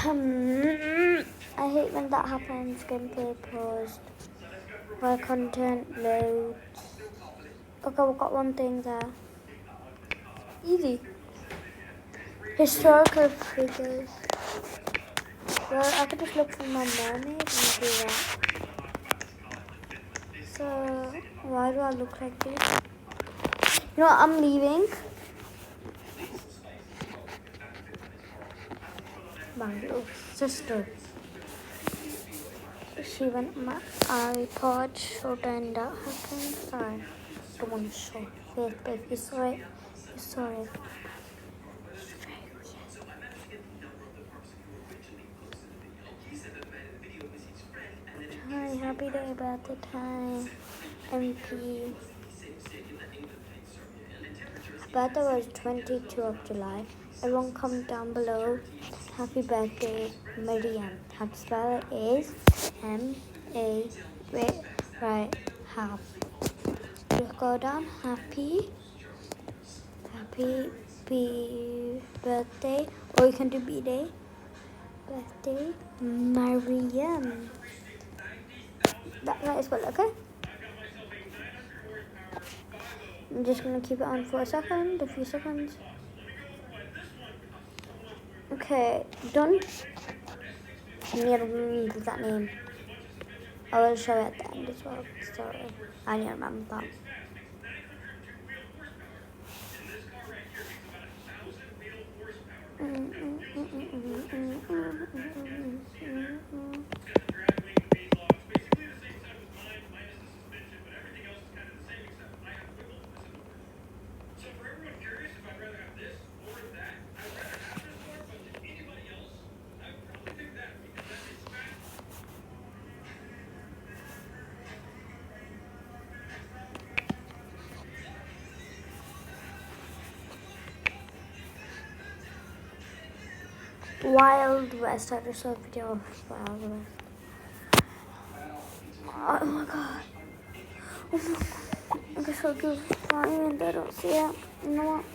I hate when that happens. Gameplay paused. While content loads. Okay, we've got one thing there. Easy. Historical figures. Well, I could just look for my mermaid and do that. So, why do I look like this? You know what, I'm leaving. My little sister. She went my iPod, so then that happened. Sorry. Don't want to show face, but if you saw it, you saw it. Hi, happy day about the time. MP. Birthday was 22 of July. Everyone comment down below. Happy birthday, Miriam. How to spell it is M-A, right, half. Just go down, happy birthday, or you can do B-day. Birthday, Mariam. That's right as well, okay? I'm just going to keep it on for a second, a few seconds. Okay, done. I need to remember that name. I will show it at the end as well. Sorry, I need to remember that. Wild West. I just saw a video of Wild West. Oh my god. Oh my god. I guess I'll do fine and I don't see it. You know what?